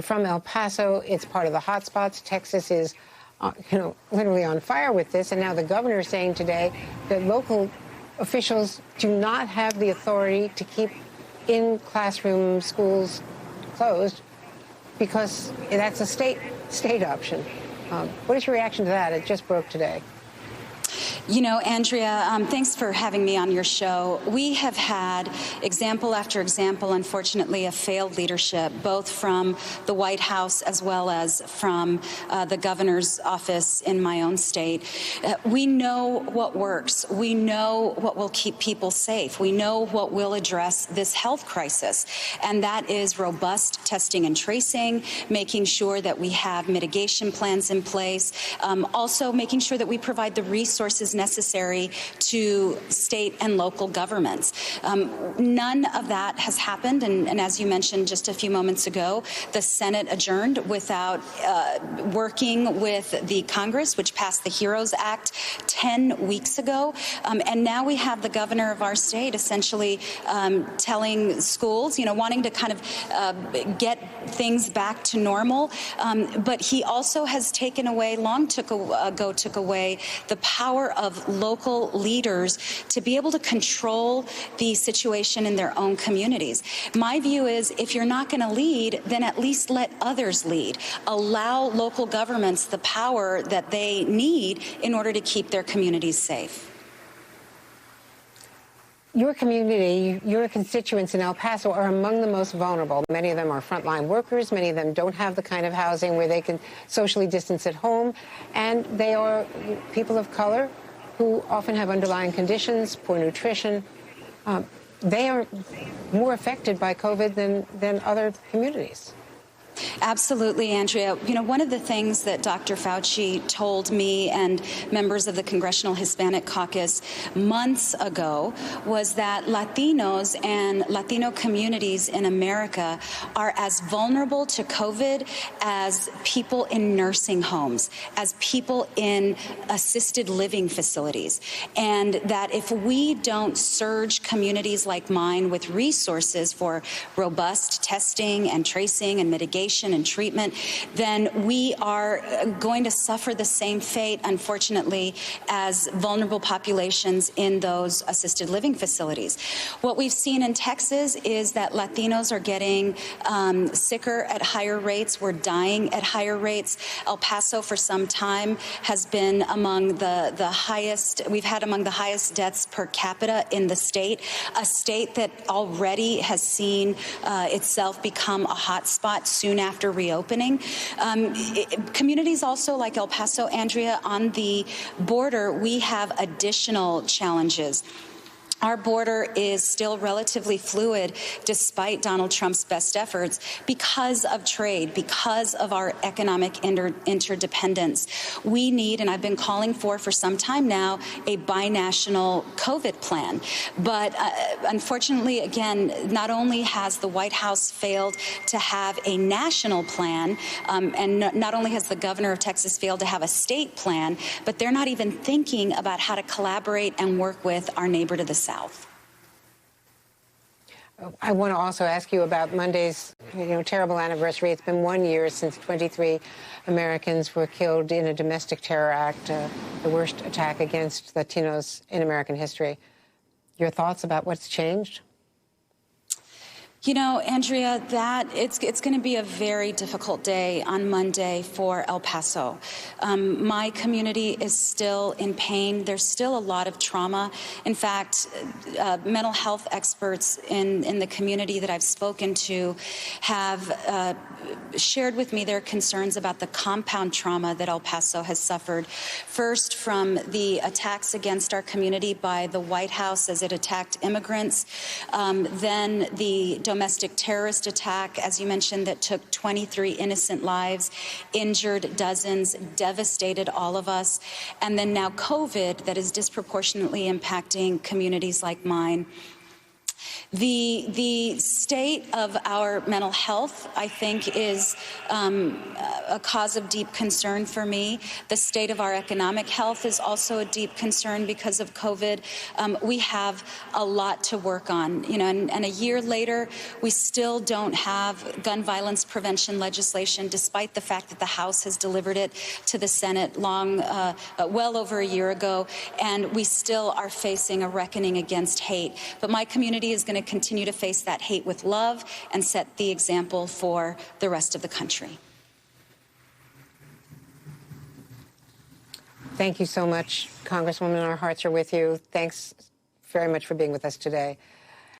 From El Paso, it's part of the hotspots. Texas is, literally on fire with this. And now the governor is saying today that local officials do not have the authority to keep in-classroom schools closed because that's a state option. What is your reaction to that? It just broke today. You know, Andrea, thanks for having me on your show. We have had example after example, unfortunately, of failed leadership, both from the White House as well as from the governor's office in my own state. We know what works. We know what will keep people safe. We know what will address this health crisis, and that is robust testing and tracing, making sure that we have mitigation plans in place, also making sure that we provide the resources necessary to state and local governments. None of that has happened, and as you mentioned just a few moments ago, the Senate adjourned without working with the Congress, which passed the HEROES Act 10 weeks ago, and now we have the governor of our state essentially telling schools, wanting to kind of get things back to normal, but he also has taken away, took away the power of local leaders to be able to control the situation in their own communities. My view is if you're not going to lead, then at least let others lead. Allow local governments the power that they need in order to keep their communities safe. Your community, your constituents in El Paso are among the most vulnerable. Many of them are frontline workers. Many of them don't have the kind of housing where they can socially distance at home. And they are people of color who often have underlying conditions, poor nutrition. They are more affected by COVID than other communities. Absolutely, Andrea. One of the things that Dr. Fauci told me and members of the Congressional Hispanic Caucus months ago was that Latinos and Latino communities in America are as vulnerable to COVID as people in nursing homes, as people in assisted living facilities, and that if we don't surge communities like mine with resources for robust testing and tracing and mitigation and treatment, then we are going to suffer the same fate, unfortunately, as vulnerable populations in those assisted living facilities. What we've seen in Texas is that Latinos are getting sicker at higher rates. We're dying at higher rates. El Paso, for some time, has been among the highest. We've had among the highest deaths per capita in the state, a state that already has seen itself become a hot spot soon after reopening. Communities also like El Paso, Andrea, on the border, we have additional challenges. Our border is still relatively fluid despite Donald Trump's best efforts because of trade, because of our economic interdependence. We need, and I've been calling for some time now, a binational COVID plan. But unfortunately, again, not only has the White House failed to have a national plan, and not only has the governor of Texas failed to have a state plan, but they're not even thinking about how to collaborate and work with our neighbor to the south. I want to also ask you about Monday's, terrible anniversary. It's been 1 year since 23 Americans were killed in a domestic terror act, the worst attack against Latinos in American history. Your thoughts about what's changed? Andrea, it's going to be a very difficult day on Monday for El Paso. My community is still in pain. There's still a lot of trauma. In fact, mental health experts in the community that I've spoken to have shared with me their concerns about the compound trauma that El Paso has suffered. First, from the attacks against our community by the White House as it attacked immigrants, then the domestic terrorist attack, as you mentioned, that took 23 innocent lives, injured dozens, devastated all of us, and then now COVID that is disproportionately impacting communities like mine. The state of our mental health, I think, is a cause of deep concern for me. The state of our economic health is also a deep concern because of COVID. We have a lot to work on, and a year later, we still don't have gun violence prevention legislation, despite the fact that the House has delivered it to the Senate well over a year ago, and we still are facing a reckoning against hate. But my community is going to continue to face that hate with love and set the example for the rest of the country. Thank you so much, Congresswoman. Our hearts are with you. Thanks very much for being with us today.